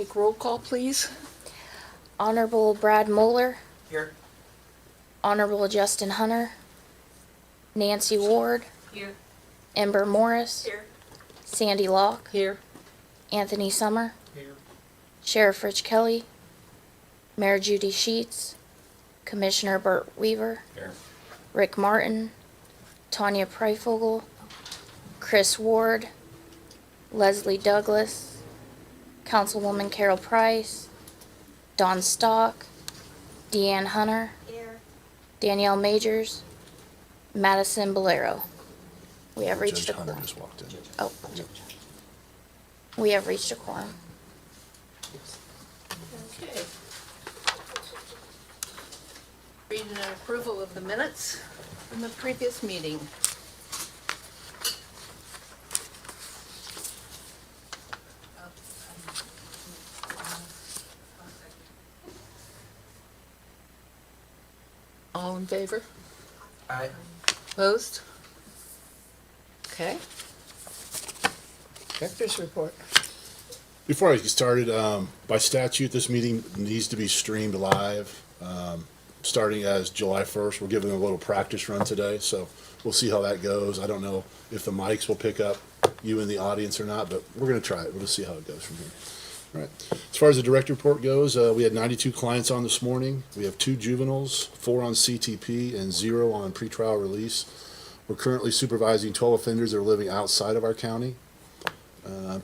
Take roll call, please. Honorable Brad Moeller, Here. Honorable Justin Hunter, Nancy Ward, Here. Ember Morris, Here. Sandy Locke, Here. Anthony Summer, Here. Sheriff Rich Kelly, Mayor Judy Sheets, Commissioner Burt Weaver, Here. Rick Martin, Tanya Preifogel, Chris Ward, Leslie Douglas, Councilwoman Carol Price, Don Stock, Deanne Hunter, Here. Danielle Majors, Madison Bolero. We have reached Judge a Hunter quorum. just walked in. Oh, we have reached a quorum. Okay. Reading and approval of the minutes from the previous meeting. All in favor? Aye. Opposed? Okay. Director's report. Before I get started, by statute, this meeting needs to be streamed live, starting as July 1st. We're giving a little practice run today, so we'll see how that goes. I don't know if the mics will pick up you in the audience or not, but we're going to try it. We'll just see how it goes from here. All right. As far as the direct report goes, we had 92 clients on this morning. We have 2 juveniles, 4 on CTP, and 0 on pretrial release. We're currently supervising 12 offenders that are living outside of our county.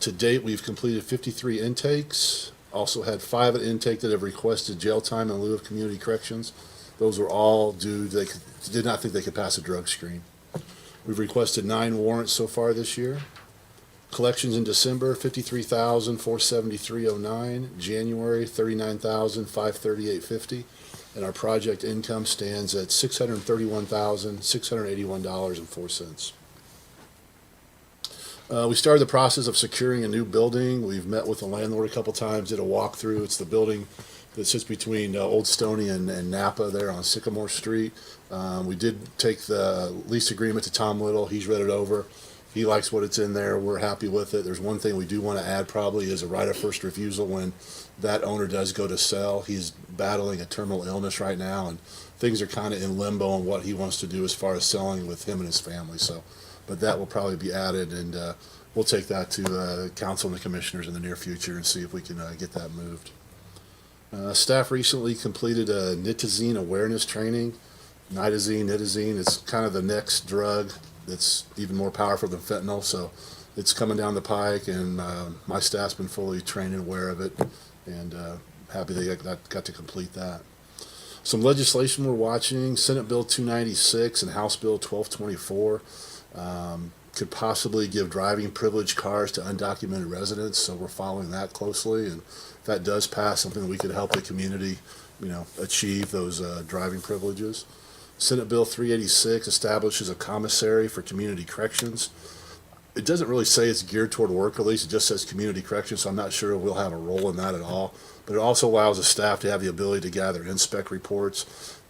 To date, we've completed 53 intakes. Also had 5 at intake that have requested jail time in lieu of community corrections. Those were all due, they did not think they could pass a drug screen. We've requested 9 warrants so far this year. Collections in December, $53,473.09. January, $39,538.50. And our project income stands at $631,681.04. We started the process of securing a new building. We've met with the landlord a couple times, did a walkthrough. It's the building that sits between Old Stony and Napa there on Sycamore Street. We did take the lease agreement to Tom Little. He's read it over. He likes what it's in there. We're happy with it. There's one thing we do want to add probably is a right of first refusal when that owner does go to sell. He's battling a terminal illness right now, and things are kind of in limbo on what he wants to do as far as selling with him and his family. So, but that will probably be added, and we'll take that to council and the commissioners in the near future and see if we can get that moved. Staff recently completed a nitazene awareness training. Nitazene, it's kind of the next drug that's even more powerful than fentanyl, so it's coming down the pike, and my staff's been fully trained and aware of it, and happy they got to complete that. Some legislation we're watching, Senate Bill 296 and House Bill 1224, could possibly give driving privilege cars to undocumented residents, so we're following that closely, and if that does pass, something that we could help the community, achieve those driving privileges. Senate Bill 386 establishes a commissary for community corrections. It doesn't really say it's geared toward work release, it just says community corrections, so I'm not sure we'll have a role in that at all. But it also allows the staff to have the ability to gather and inspect reports.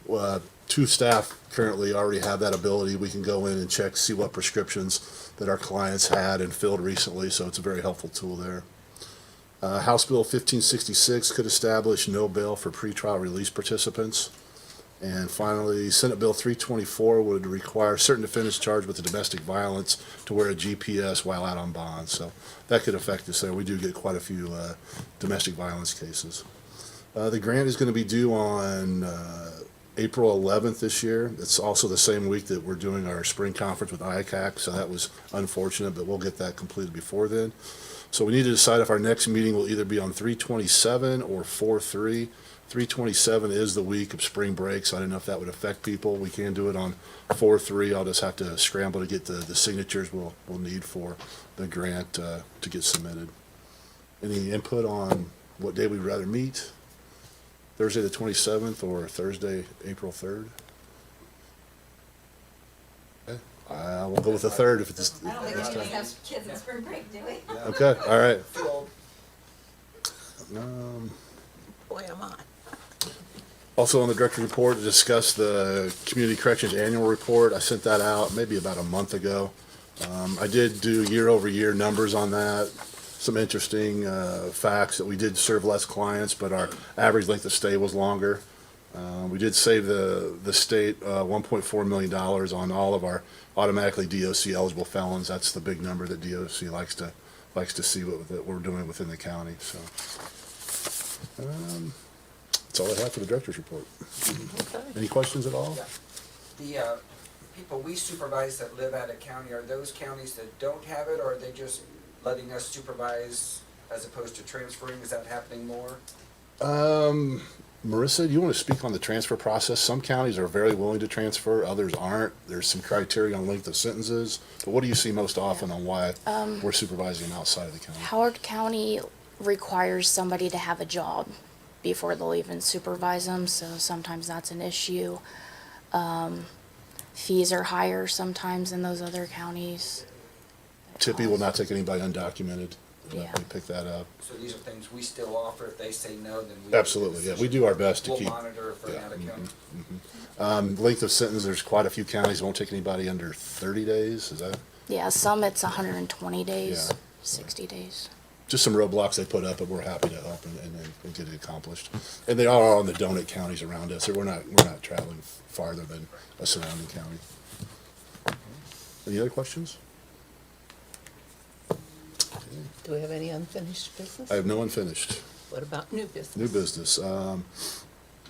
2 staff currently already have that ability. We can go in and check, see what prescriptions that our clients had and filled recently, so it's a very helpful tool there. House Bill 1566 could establish no bail for pretrial release participants. And finally, Senate Bill 324 would require certain defendants charged with domestic violence to wear a GPS while out on bond. So that could affect us there. We do get quite a few domestic violence cases. The grant is going to be due on April 11th this year. It's also the same week that we're doing our spring conference with IACAC, so that was unfortunate, but we'll get that completed before then. So we need to decide if our next meeting will either be on 3/27 or 4/3. 3/27 is the week of spring break, so I don't know if that would affect people. We can do it on 4/3. I'll just have to scramble to get the signatures we'll need for the grant to get submitted. Any input on what day we'd rather meet? Thursday the 27th or Thursday, April 3rd? Okay. We'll go with the 3rd if it's I don't think this any of us time. have kids in spring break, do we? Okay, all right. Boy, am I. Also on the director's report to discuss the Community Corrections Annual Report. I sent that out maybe about a month ago. I did do year-over-year numbers on that. some interesting facts that we did serve less clients, but our average length of stay was longer. We did save the state $1.4 million on all of our automatically DOC eligible felons. That's the big number that DOC likes to see that we're doing within the county. So that's all I have for the director's report. Any questions at all? The people we supervise that live out of county, are those counties that don't have it, or are they just letting us supervise as opposed to transferring? Is that happening more? Marissa, do you want to speak on the transfer process? Some counties are very willing to transfer, others aren't. There's some criteria on length of sentences. But what do you see most often on why we're supervising outside of the county? Howard County requires somebody to have a job before they'll even supervise them, so sometimes that's an issue. Fees are higher sometimes in those other counties. Tippy will not take anybody undocumented. Yeah. We pick that up. So these are things we still offer. If they say no, then we. Absolutely, yeah. We do our best to We'll keep. monitor if they're Yeah, out of county. Length of sentence, there's quite a few counties won't take anybody under 30 days. Is that Yeah, some it's 120 days, Yeah. 60 days. just some roadblocks they put up, but we're happy to help and get it accomplished. And they are on the donut counties around us, so we're not traveling farther than a surrounding county. Any other questions? Do we have any unfinished business? I have no unfinished. What about new business? New business.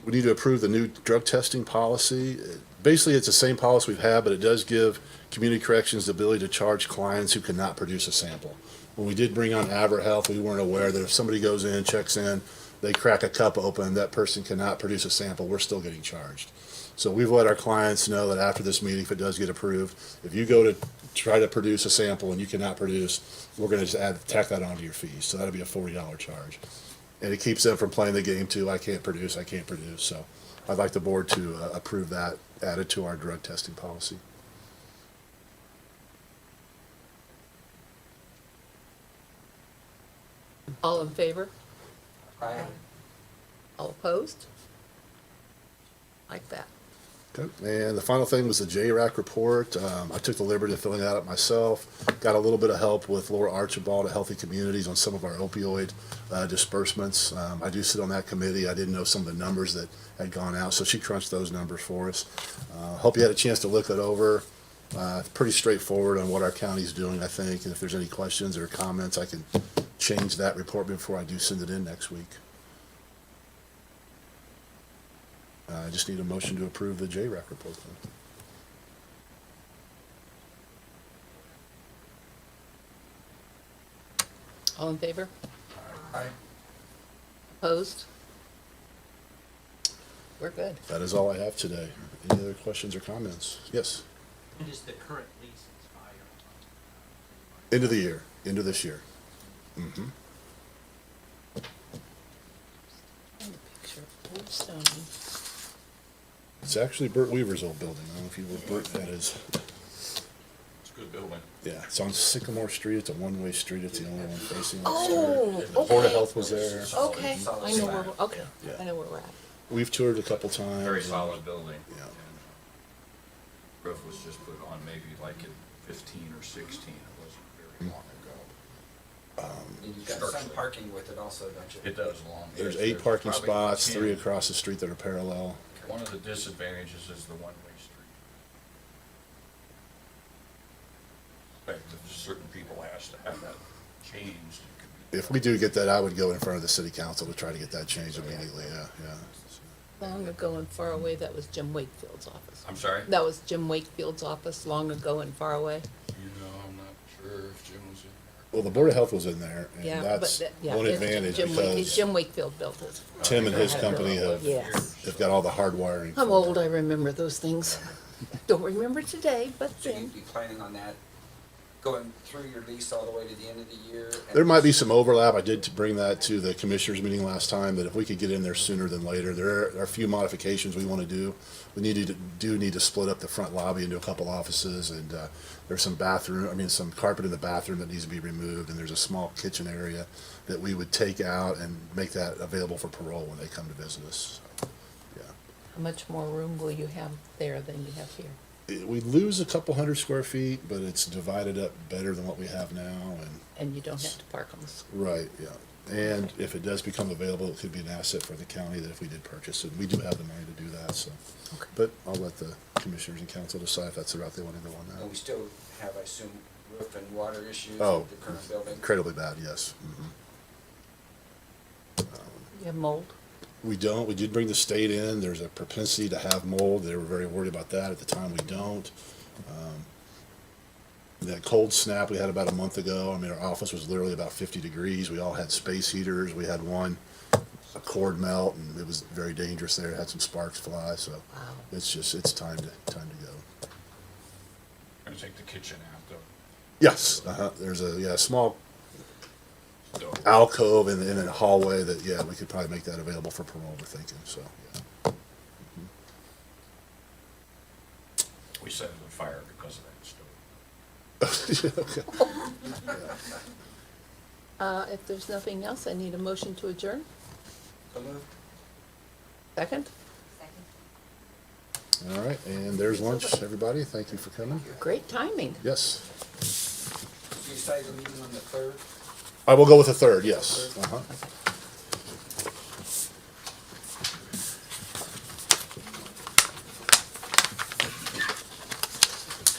We need to approve the new drug testing policy. Basically, it's the same policy we've had, but it does give community corrections the ability to charge clients who cannot produce a sample. When we did bring on Avert Health, we weren't aware that if somebody goes in, checks in, they crack a cup open, that person cannot produce a sample, we're still getting charged. So we've let our clients know that after this meeting, if it does get approved, if you go to try to produce a sample and you cannot produce, we're gonna just tack that onto your fees. So that'll be a $40 charge. And it keeps them from playing the game too, I can't produce. So I'd like the board to approve that added to our drug testing policy. All in favor? Aye. All opposed? Like that. Okay. And the final thing was the JRAC report. I took the liberty of filling that out myself. Got a little bit of help with Laura Archibald at Healthy Communities on some of our opioid disbursements. I do sit on that committee. I didn't know some of the numbers that had gone out, so she crunched those numbers for us. Hope you had a chance to look it over. It's pretty straightforward on what our county's doing, I think. And if there's any questions or comments, I can change that report before I do send it in next week. I just need a motion to approve the JRAC report then. All in favor? Aye. Opposed? We're good. That is all I have today. Any other questions or comments? Yes, When does the current lease expire? end of the year, end of this year. Mm-hmm. And a picture of Old Stony. It's actually Bert Weaver's old building. I don't know if you know where Bert that is. It's a good building. Yeah, it's on Sycamore Street. It's a one-way street. It's the only one facing the Oh, street. The Board of Health was there. Okay, Solid I know where, slab. okay, Yeah. I know where we're at. We've toured a couple times. Very solid building. Yeah. And, roof was just put on maybe like in 15 or 16. It wasn't very long ago. And you've got some Structurally. parking with it also, don't you? It does along. There's yes, 8 parking probably spots, 10. 3 across the street that are parallel. One of the disadvantages is the one-way street. But if certain people has to have that changed. It could be If we do get that, I would go in front of the city council to try to get that changed immediately, yeah. Long ago and far away, that was Jim Wakefield's office. I'm sorry? That was Jim Wakefield's office, long ago and far away. You know, I'm not sure if Jim was in Well, the Board of Health was in there, Yeah, and but that's that- yeah, one it- advantage Jim Wake- because Jim Wakefield built it. Tim and his company have, Yes. they've got all the hard wiring. I'm for old, it. I remember those things. Don't remember today, but So then. you'd be planning on that, going through your lease all the way to the end of the year? and- There might be some overlap. I did bring that to the commissioners meeting last time, that if we could get in there sooner than later, there are a few modifications we want to do. We need to split up the front lobby into a couple offices, and there's some some carpet in the bathroom that needs to be removed, and there's a small kitchen area that we would take out and make that available for parole when they come to visit us. So, yeah. How much more room will you have there than you have here? We lose a couple hundred square feet, but it's divided up better than what we have now, and, And you don't have to park on the school. right, yeah. And if it does become available, it could be an asset for the county that if we did purchase it, we do have the money to do that, so. Okay. But I'll let the commissioners and council decide if that's the route they wanna go on And that. we still have, I assume, roof and water issues Oh, with the current building? incredibly bad, yes. You have mold? We don't. We did bring the state in. There's a propensity to have mold. They were very worried about that. At the time, we don't. That cold snap we had about a month ago, I mean, our office was literally about 50 degrees. We all had space heaters. We had one, a cord melt, and it was very dangerous there. It had some sparks fly, so it's just, it's time to go. Gonna take the kitchen out though. Yes, there's a small So, alcove in a hallway that, yeah, we could probably make that available for parole, we're thinking, so, yeah. we set it on fire because of that stove. Okay. If there's nothing else, I need a motion to adjourn. So moved. Second? Second. All right, and there's lunch, everybody. Thank you for coming. Great timing. Yes. You decided the meeting on the 3rd? I will go with the third, yes. Uh-huh.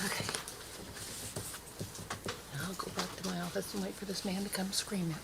Okay. Now I'll go back to my office and wait for this man to come scream at me.